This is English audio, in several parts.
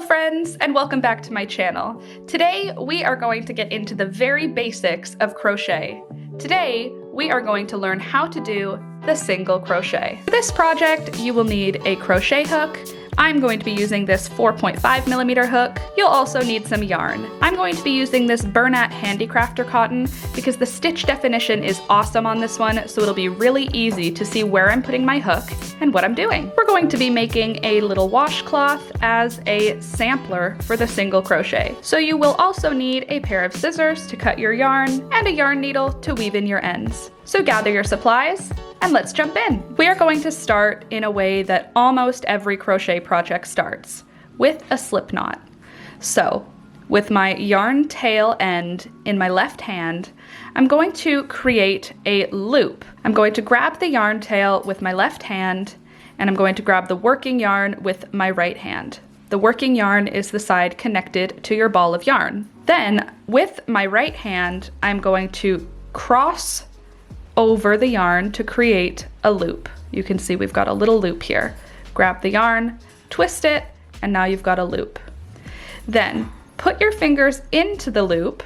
Hello friends, and welcome back to my channel. Today we are going to get into the very basics of crochet. Today we are going to learn how to do the single crochet. For this project you will need a crochet hook. I'm going to be using this 4.5mm hook. You'll also need some yarn. I'm going to be using this Bernat Handicrafter cotton because the stitch definition is awesome on this one, so it'll be really easy to see where I'm putting my hook and what I'm doing. We're going to be making a little washcloth as a sampler for the single crochet. So you will also need a pair of scissors to cut your yarn and a yarn needle to weave in your ends. So gather your supplies and let's jump in. We are going to start in a way that almost every crochet project starts, with a slip knot. So with my yarn tail end in my left hand, I'm going to create a loop. I'm going to grab the yarn tail with my left hand, and I'm going to grab the working yarn with my right hand. The working yarn is the side connected to your ball of yarn. Then with my right hand, I'm going to cross over the yarn to create a loop. You can see we've got a little loop here. Grab the yarn, twist it, and now you've got a loop. Then put your fingers into the loop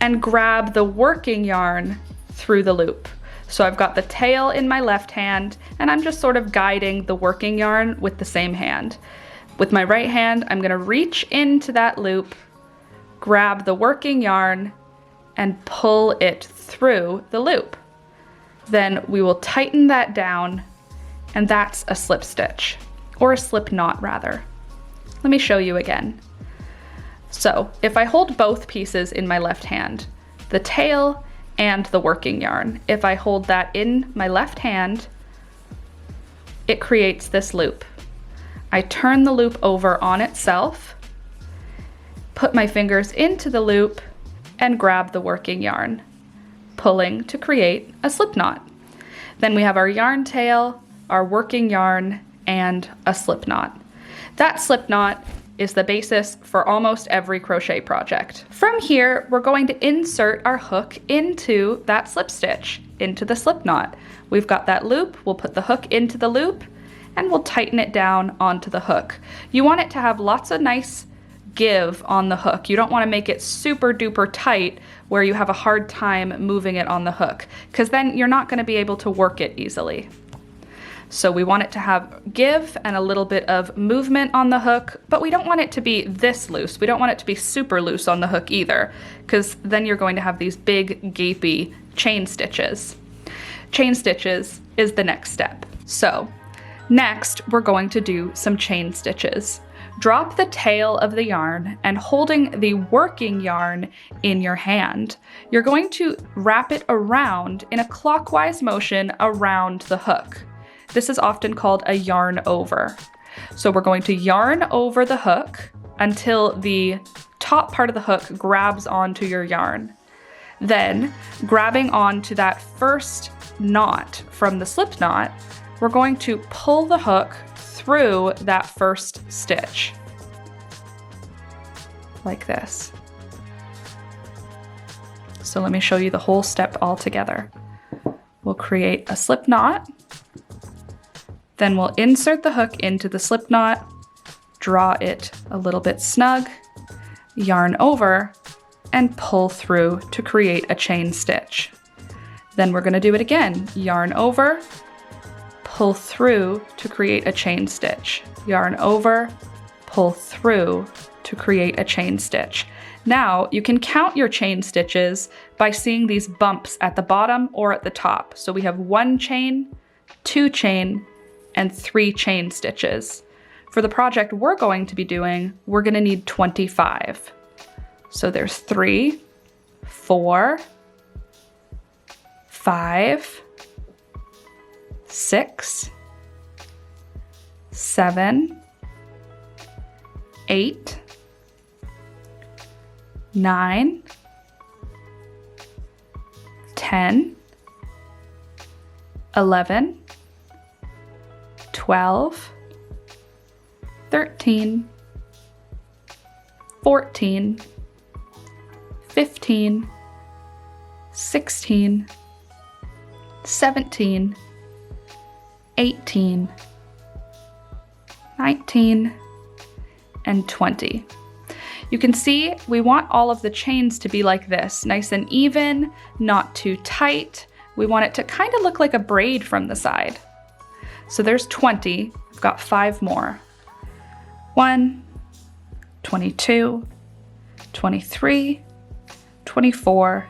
and grab the working yarn through the loop. So I've got the tail in my left hand and I'm just sort of guiding the working yarn with the same hand. With my right hand, I'm gonna reach into that loop, grab the working yarn, and pull it through the loop. Then we will tighten that down, and that's a slip stitch, or a slip knot rather. Let me show you again. So if I hold both pieces in my left hand, the tail and the working yarn, if I hold that in my left hand, it creates this loop. I turn the loop over on itself, put my fingers into the loop, and grab the working yarn, pulling to create a slip knot. Then we have our yarn tail, our working yarn, and a slip knot. That slip knot is the basis for almost every crochet project. From here, we're going to insert our hook into that slip stitch, into the slip knot. We've got that loop, we'll put the hook into the loop, and we'll tighten it down onto the hook. You want it to have lots of nice give on the hook. You don't want to make it super duper tight where you have a hard time moving it on the hook, because then you're not going to be able to work it easily. So we want it to have give and a little bit of movement on the hook, but we don't want it to be this loose. We don't want it to be super loose on the hook either, because then you're going to have these big gapy chain stitches. Chain stitches is the next step. So next we're going to do some chain stitches. Drop the tail of the yarn and holding the working yarn in your hand, you're going to wrap it around in a clockwise motion around the hook. This is often called a yarn over. So we're going to yarn over the hook until the top part of the hook grabs onto your yarn. Then, grabbing onto that first knot from the slip knot, we're going to pull the hook through that first stitch, like this. So let me show you the whole step all together. We'll create a slip knot, then we'll insert the hook into the slip knot, draw it a little bit snug, yarn over, and pull through to create a chain stitch. Then we're going to do it again, yarn over, pull through to create a chain stitch, yarn over, pull through to create a chain stitch. Now you can count your chain stitches by seeing these bumps at the bottom or at the top. So we have 1 chain, 2 chain, and 3 chain stitches. For the project we're going to be doing, we're going to need 25. So there's 3, 4, 5, 6, 7, 8, 9, 10, 11, 12, 13, 14, 15, 16, 17, 18, 19, and 20. You can see we want all of the chains to be like this, nice and even, not too tight. We want it to kind of look like a braid from the side. So there's 20, I've got 5 more. 1, 22, 23, 24,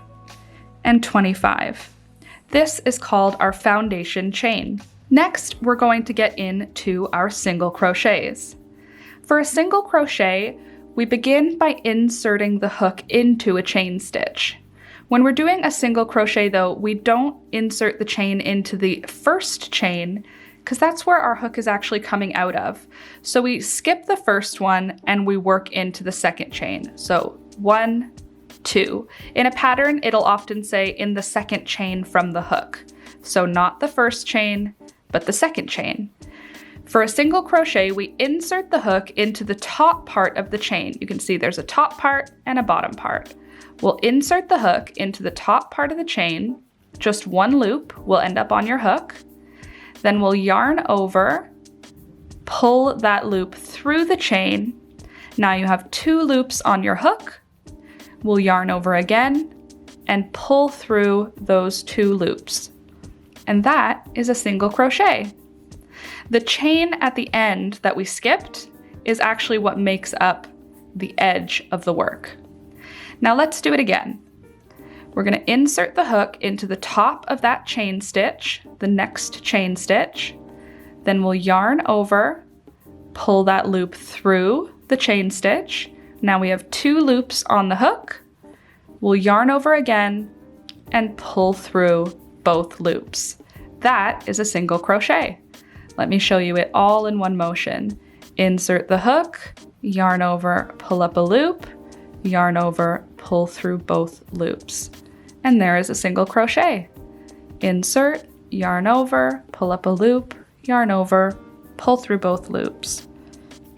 and 25. This is called our foundation chain. Next, we're going to get into our single crochets. For a single crochet, we begin by inserting the hook into a chain stitch. When we're doing a single crochet though, we don't insert the chain into the first chain because that's where our hook is actually coming out of. So we skip the first one and we work into the second chain. So 1, 2. In a pattern, it'll often say in the second chain from the hook. So not the first chain, but the second chain. For a single crochet, we insert the hook into the top part of the chain. You can see there's a top part and a bottom part. We'll insert the hook into the top part of the chain. Just one loop will end up on your hook. Then we'll yarn over, pull that loop through the chain. Now you have 2 loops on your hook. We'll yarn over again and pull through those 2 loops. And that is a single crochet. The chain at the end that we skipped is actually what makes up the edge of the work. Now let's do it again. We're going to insert the hook into the top of that chain stitch, the next chain stitch. Then we'll yarn over, pull that loop through the chain stitch. Now we have 2 loops on the hook. We'll yarn over again and pull through both loops. That is a single crochet. Let me show you it all in one motion. Insert the hook, yarn over, pull up a loop, yarn over, pull through both loops. And there is a single crochet. Insert, yarn over, pull up a loop, yarn over, pull through both loops.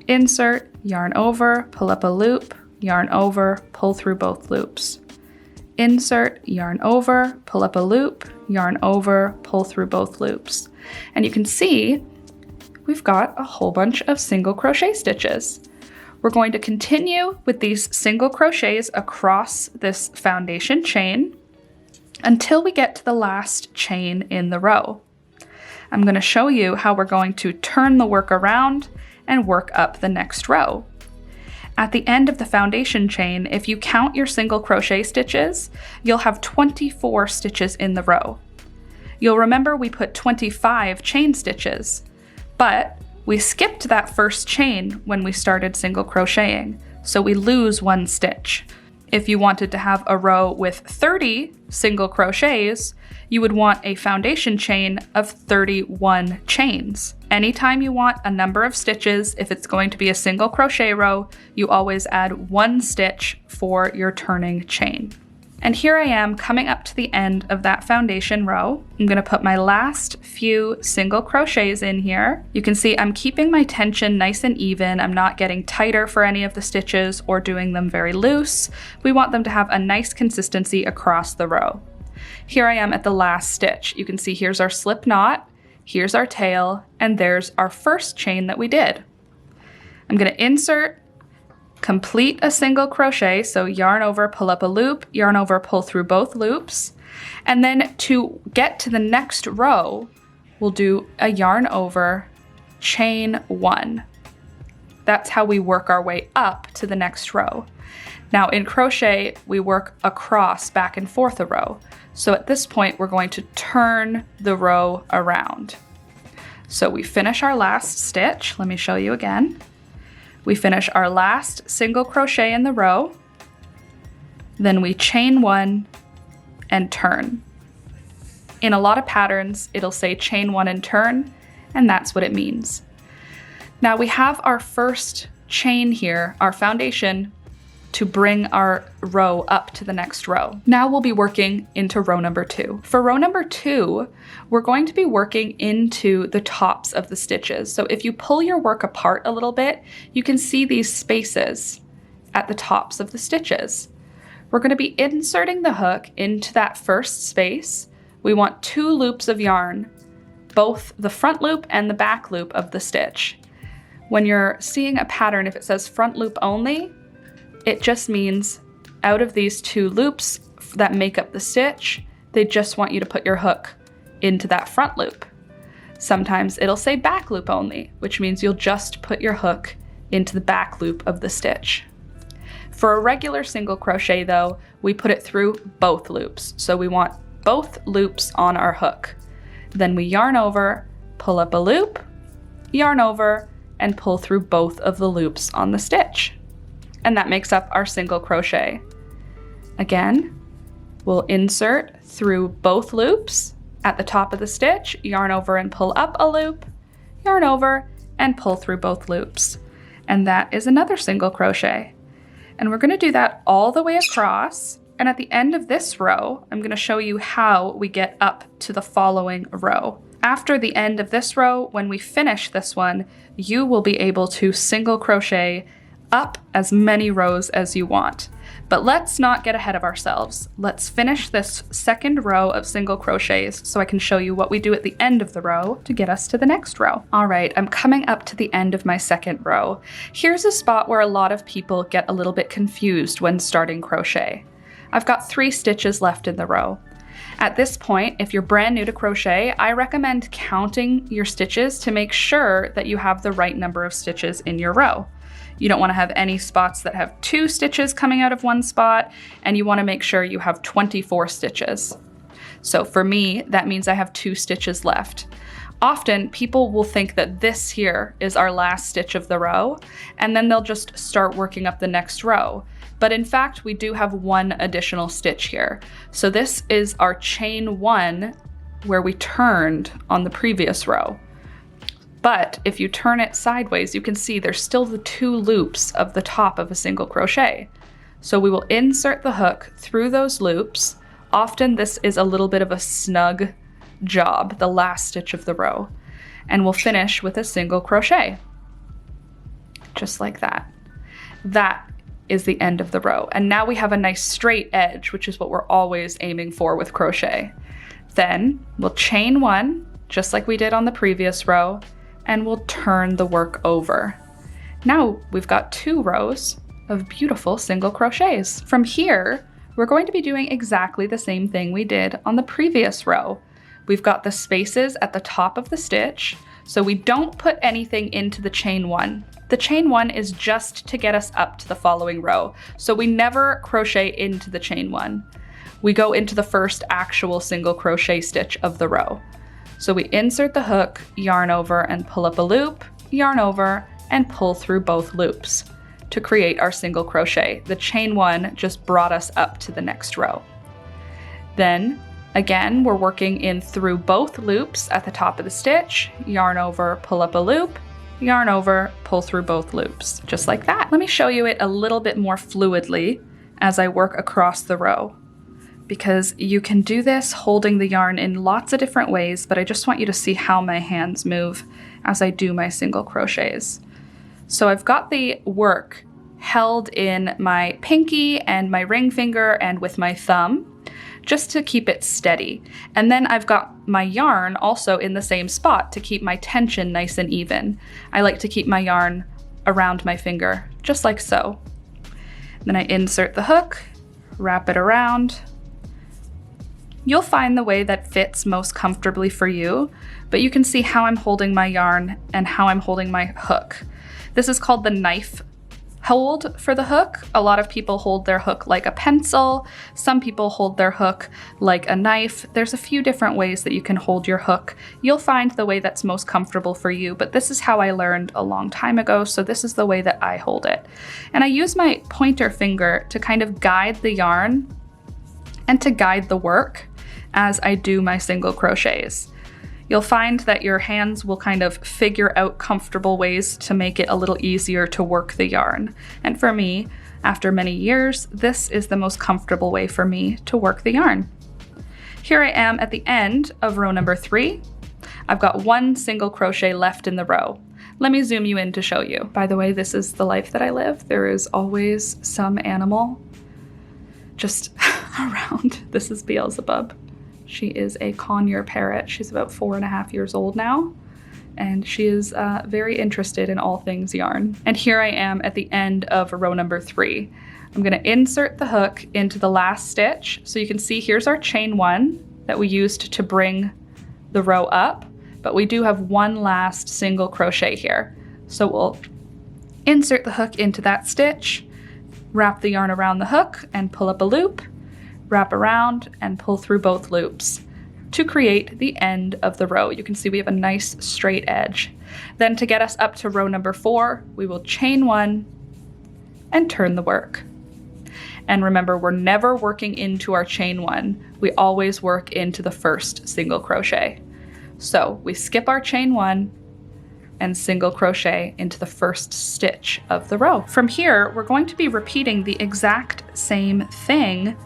Insert, yarn over, pull up a loop, yarn over, pull through both loops. Insert, yarn over, pull up a loop, yarn over, pull through both loops. And you can see we've got a whole bunch of single crochet stitches. We're going to continue with these single crochets across this foundation chain until we get to the last chain in the row. I'm going to show you how we're going to turn the work around and work up the next row. At the end of the foundation chain, if you count your single crochet stitches, you'll have 24 stitches in the row. You'll remember we put 25 chain stitches, but we skipped that first chain when we started single crocheting, so we lose 1 stitch. If you wanted to have a row with 30 single crochets, you would want a foundation chain of 31 chains. Anytime you want a number of stitches, if it's going to be a single crochet row, you always add 1 stitch for your turning chain. And here I am coming up to the end of that foundation row. I'm going to put my last few single crochets in here. You can see I'm keeping my tension nice and even. I'm not getting tighter for any of the stitches or doing them very loose. We want them to have a nice consistency across the row. Here I am at the last stitch. You can see here's our slip knot, here's our tail, and there's our first chain that we did. I'm going to insert, complete a single crochet, so yarn over, pull up a loop, yarn over, pull through both loops, and then to get to the next row, we'll do a yarn over, chain 1. That's how we work our way up to the next row. Now in crochet, we work across, back and forth a row. So at this point, we're going to turn the row around. So we finish our last stitch. Let me show you again. We finish our last single crochet in the row, then we chain 1 and turn. In a lot of patterns, it'll say chain 1 and turn, and that's what it means. Now we have our first chain here, our foundation, to bring our row up to the next row. Now we'll be working into row number 2. For row number 2, we're going to be working into the tops of the stitches. So if you pull your work apart a little bit, you can see these spaces at the tops of the stitches. We're going to be inserting the hook into that first space. We want 2 loops of yarn, both the front loop and the back loop of the stitch. When you're seeing a pattern, if it says front loop only, it just means out of these 2 loops that make up the stitch, they just want you to put your hook into that front loop. Sometimes it'll say back loop only, which means you'll just put your hook into the back loop of the stitch. For a regular single crochet though, we put it through both loops. So we want both loops on our hook. Then we yarn over, pull up a loop, yarn over, and pull through both of the loops on the stitch. And that makes up our single crochet. Again, we'll insert through both loops at the top of the stitch, yarn over and pull up a loop, yarn over, and pull through both loops. And that is another single crochet. And we're going to do that all the way across. And at the end of this row, I'm going to show you how we get up to the following row. After the end of this row, when we finish this one, you will be able to single crochet up as many rows as you want. But let's not get ahead of ourselves. Let's finish this second row of single crochets so I can show you what we do at the end of the row to get us to the next row. All right, I'm coming up to the end of my second row. Here's a spot where a lot of people get a little bit confused when starting crochet. I've got 3 stitches left in the row. At this point, if you're brand new to crochet, I recommend counting your stitches to make sure that you have the right number of stitches in your row. You don't want to have any spots that have 2 stitches coming out of one spot, and you want to make sure you have 24 stitches. So for me, that means I have 2 stitches left. Often people will think that this here is our last stitch of the row, and then they'll just start working up the next row. But in fact, we do have 1 additional stitch here. So this is our chain 1 where we turned on the previous row. But if you turn it sideways, you can see there's still the 2 loops of the top of a single crochet. So we will insert the hook through those loops. Often this is a little bit of a snug job, the last stitch of the row. And we'll finish with a single crochet. Just like that. That is the end of the row. And now we have a nice straight edge, which is what we're always aiming for with crochet. Then we'll chain 1, just like we did on the previous row, and we'll turn the work over. Now we've got 2 rows of beautiful single crochets. From here, we're going to be doing exactly the same thing we did on the previous row. We've got the spaces at the top of the stitch, so we don't put anything into the chain 1. The chain 1 is just to get us up to the following row, so we never crochet into the chain 1. We go into the first actual single crochet stitch of the row. So we insert the hook, yarn over and pull up a loop, yarn over and pull through both loops to create our single crochet. The chain 1 just brought us up to the next row. Then again, we're working in through both loops at the top of the stitch, yarn over, pull up a loop, yarn over, pull through both loops, just like that. Let me show you it a little bit more fluidly as I work across the row, because you can do this holding the yarn in lots of different ways, but I just want you to see how my hands move as I do my single crochets. So I've got the work held in my pinky and my ring finger and with my thumb, just to keep it steady. And then I've got my yarn also in the same spot to keep my tension nice and even. I like to keep my yarn around my finger, just like so. Then I insert the hook, wrap it around. You'll find the way that fits most comfortably for you, but you can see how I'm holding my yarn and how I'm holding my hook. This is called the knife hold for the hook. A lot of people hold their hook like a pencil. Some people hold their hook like a knife. There's a few different ways that you can hold your hook. You'll find the way that's most comfortable for you, but this is how I learned a long time ago, so this is the way that I hold it. And I use my pointer finger to kind of guide the yarn and to guide the work as I do my single crochets. You'll find that your hands will kind of figure out comfortable ways to make it a little easier to work the yarn. And for me, after many years, this is the most comfortable way for me to work the yarn. Here I am at the end of row number 3. I've got 1 single crochet left in the row. Let me zoom you in to show you. By the way, this is the life that I live. There is always some animal just around. This is Beelzebub. She is a conure parrot. She's about 4.5 years old now. and she is very interested in all things yarn. And here I am at the end of row number 3. I'm gonna insert the hook into the last stitch. So you can see here's our chain 1 that we used to bring the row up, but we do have one last single crochet here. So we'll insert the hook into that stitch, wrap the yarn around the hook and pull up a loop, wrap around and pull through both loops to create the end of the row. You can see we have a nice straight edge. Then to get us up to row number 4, we will chain 1 and turn the work. And remember, we're never working into our chain 1. We always work into the first single crochet. So we skip our chain 1 and single crochet into the first stitch of the row. From here, we're going to be repeating the exact same thing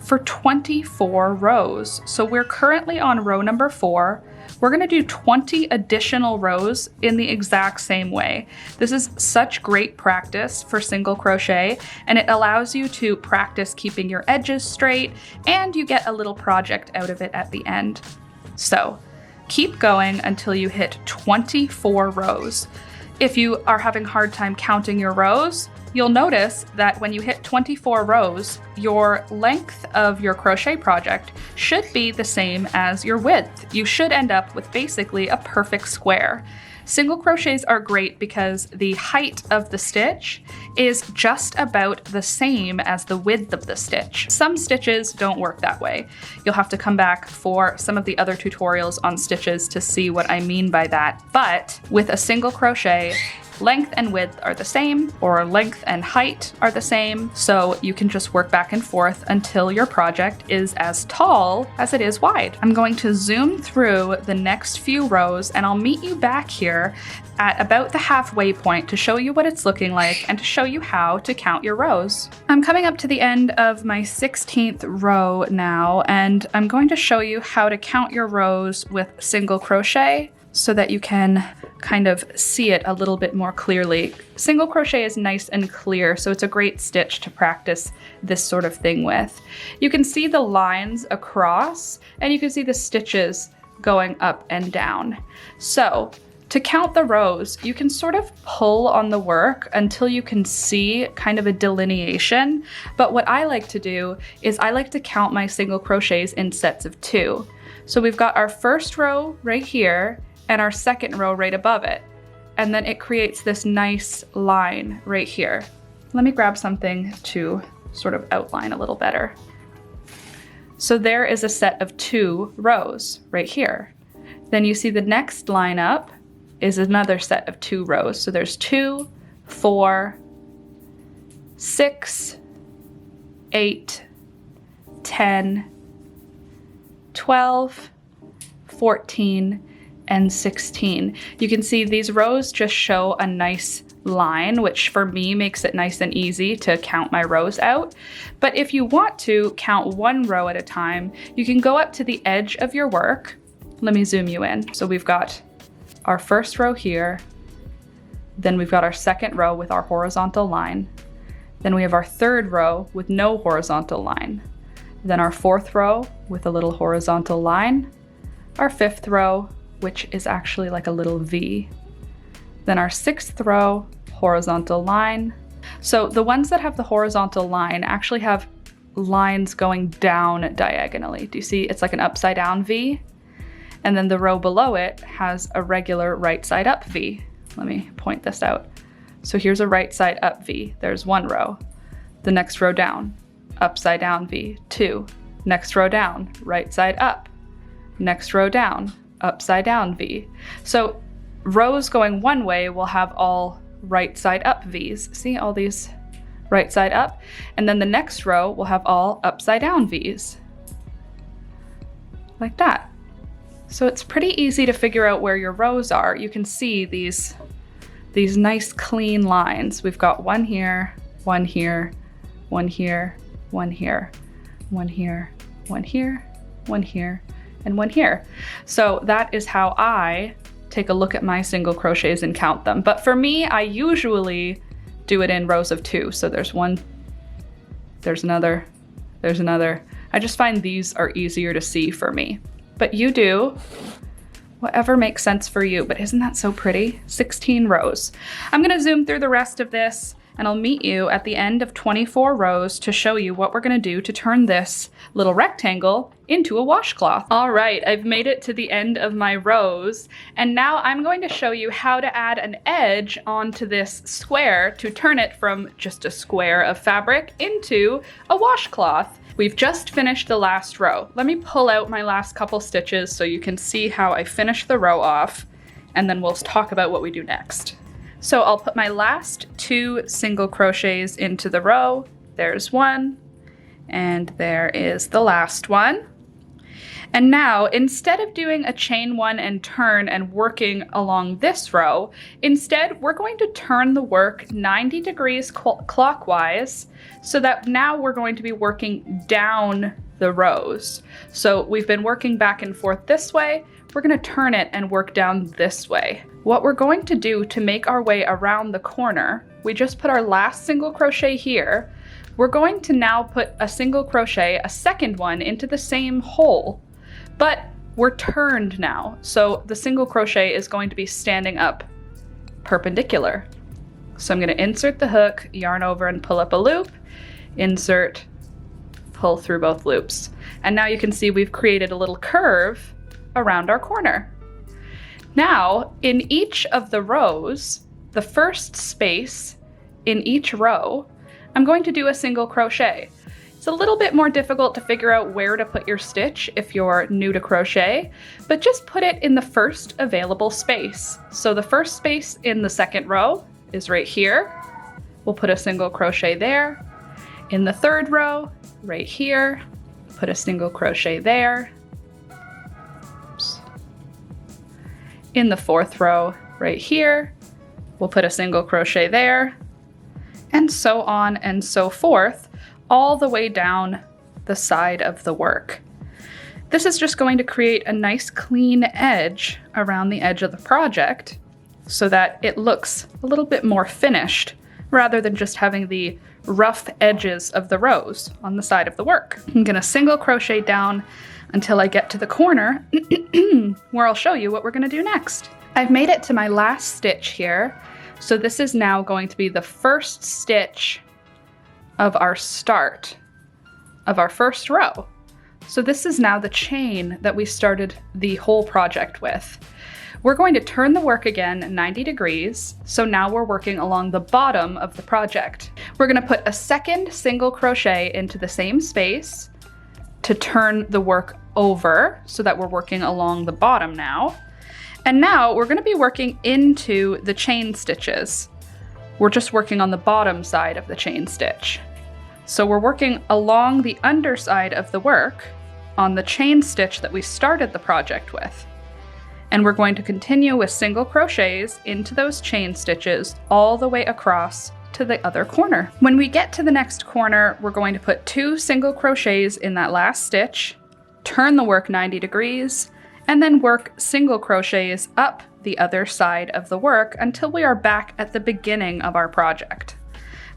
for 24 rows. So we're currently on row number 4. We're gonna do 20 additional rows in the exact same way. This is such great practice for single crochet, and it allows you to practice keeping your edges straight, and you get a little project out of it at the end. So keep going until you hit 24 rows. If you are having a hard time counting your rows, you'll notice that when you hit 24 rows, your length of your crochet project should be the same as your width. You should end up with basically a perfect square. Single crochets are great because the height of the stitch is just about the same as the width of the stitch. Some stitches don't work that way. You'll have to come back for some of the other tutorials on stitches to see what I mean by that. But with a single crochet, length and width are the same, or length and height are the same, so you can just work back and forth until your project is as tall as it is wide. I'm going to zoom through the next few rows, and I'll meet you back here at about the halfway point to show you what it's looking like and to show you how to count your rows. I'm coming up to the end of my 16th row now, and I'm going to show you how to count your rows with single crochet so that you can kind of see it a little bit more clearly. Single crochet is nice and clear, so it's a great stitch to practice this sort of thing with. You can see the lines across, and you can see the stitches going up and down. So to count the rows, you can sort of pull on the work until you can see kind of a delineation. But what I like to do is I like to count my single crochets in sets of 2. So we've got our first row right here, and our second row right above it. And then it creates this nice line right here. Let me grab something to sort of outline a little better. So there is a set of 2 rows right here. Then you see the next line up is another set of 2 rows. So there's 2, 4, 6, 8, 10, 12, 14, and 16. You can see these rows just show a nice line, which for me makes it nice and easy to count my rows out. But if you want to count 1 row at a time, you can go up to the edge of your work. Let me zoom you in. So we've got our first row here, then we've got our second row with our horizontal line, then we have our third row with no horizontal line, then our fourth row with a little horizontal line, our fifth row, which is actually like a little V. Then our sixth row, horizontal line. So the ones that have the horizontal line actually have lines going down diagonally. Do you see? It's like an upside down V. And then the row below it has a regular right side up V. Let me point this out. So here's a right side up V. There's 1 row. The next row down, upside down V, 2. Next row down, right side up. Next row down, upside down V. So rows going one way will have all right side up V's. See all these right side up? And then the next row will have all upside down V's. Like that. So it's pretty easy to figure out where your rows are. You can see these nice clean lines. We've got 1 here, 1 here, 1 here, 1 here, 1 here, 1 here, 1 here, and 1 here. So that is how I take a look at my single crochets and count them. But for me, I usually do it in rows of 2. So there's 1, there's another, there's another. I just find these are easier to see for me. But you do Whatever makes sense for you, but isn't that so pretty? 16 rows. I'm gonna zoom through the rest of this and I'll meet you at the end of 24 rows to show you what we're gonna do to turn this little rectangle into a washcloth. All right, I've made it to the end of my rows, and now I'm going to show you how to add an edge onto this square to turn it from just a square of fabric into a washcloth. We've just finished the last row. Let me pull out my last couple stitches so you can see how I finish the row off, and then we'll talk about what we do next. So I'll put my last 2 single crochets into the row. There's one, and there is the last one. And now, instead of doing a chain 1 and turn and working along this row, instead we're going to turn the work 90 degrees clockwise, so that now we're going to be working down the rows. So we've been working back and forth this way. We're going to turn it and work down this way. What we're going to do to make our way around the corner, we just put our last single crochet here. We're going to now put a single crochet, a second one, into the same hole, but we're turned now. So the single crochet is going to be standing up perpendicular. So I'm going to insert the hook, yarn over and pull up a loop, insert, pull through both loops. And now you can see we've created a little curve around our corner. Now, in each of the rows, the first space in each row, I'm going to do a single crochet. It's a little bit more difficult to figure out where to put your stitch if you're new to crochet, but just put it in the first available space. So the first space in the second row is right here. We'll put a single crochet there. In the third row, right here, put a single crochet there. In the fourth row, right here, we'll put a single crochet there, and so on and so forth, all the way down the side of the work. This is just going to create a nice clean edge around the edge of the project so that it looks a little bit more finished rather than just having the rough edges of the rows on the side of the work. I'm gonna single crochet down until I get to the corner where I'll show you what we're gonna do next. I've made it to my last stitch here. So this is now going to be the first stitch of our start of our first row. So this is now the chain that we started the whole project with. We're going to turn the work again 90 degrees. So now we're working along the bottom of the project. We're gonna put a second single crochet into the same space to turn the work over so that we're working along the bottom now. And now we're going to be working into the chain stitches. We're just working on the bottom side of the chain stitch. So we're working along the underside of the work on the chain stitch that we started the project with. And we're going to continue with single crochets into those chain stitches all the way across to the other corner. When we get to the next corner, we're going to put 2 single crochets in that last stitch, turn the work 90 degrees, and then work single crochets up the other side of the work until we are back at the beginning of our project.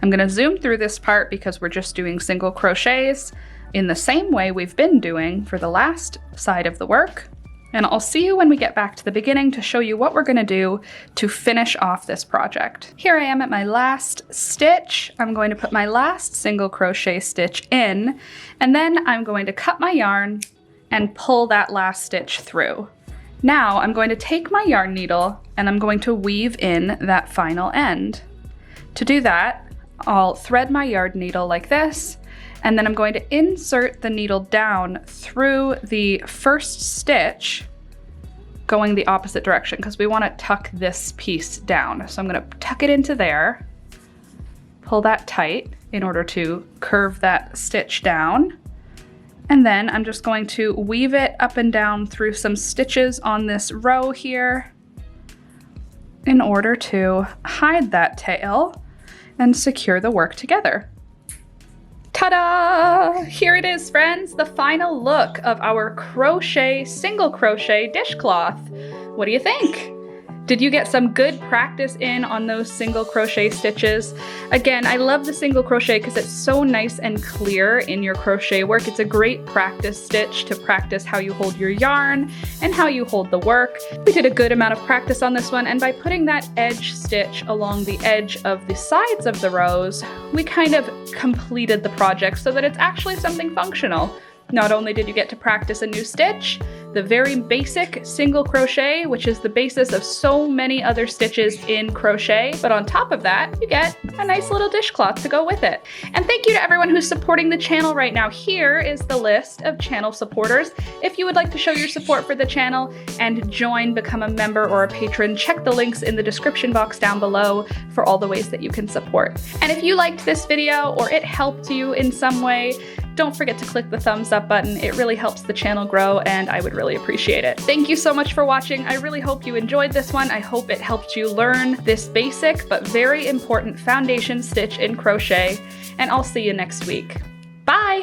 I'm going to zoom through this part because we're just doing single crochets in the same way we've been doing for the last side of the work. And I'll see you when we get back to the beginning to show you what we're going to do to finish off this project. Here I am at my last stitch. I'm going to put my last single crochet stitch in, and then I'm going to cut my yarn and pull that last stitch through. Now I'm going to take my yarn needle and I'm going to weave in that final end. To do that, I'll thread my yarn needle like this, and then I'm going to insert the needle down through the first stitch, going the opposite direction because we want to tuck this piece down. So I'm going to tuck it into there, pull that tight in order to curve that stitch down. And then I'm just going to weave it up and down through some stitches on this row here in order to hide that tail and secure the work together. Ta-da! Here it is, friends, the final look of our crochet, single crochet dishcloth. What do you think? Did you get some good practice in on those single crochet stitches? Again, I love the single crochet because it's so nice and clear in your crochet work. It's a great practice stitch to practice how you hold your yarn and how you hold the work. We did a good amount of practice on this one, and by putting that edge stitch along the edge of the sides of the rows, we kind of completed the project so that it's actually something functional. Not only did you get to practice a new stitch, the very basic single crochet, which is the basis of so many other stitches in crochet, but on top of that, you get a nice little dishcloth to go with it. And thank you to everyone who's supporting the channel right now. Here is the list of channel supporters. If you would like to show your support for the channel and join, become a member or a patron, check the links in the description box down below for all the ways that you can support. And if you liked this video or it helped you in some way, don't forget to click the thumbs up button. It really helps the channel grow, and I would really appreciate it. Thank you so much for watching. I really hope you enjoyed this one. I hope it helped you learn this basic but very important foundation stitch in crochet, and I'll see you next week. Bye!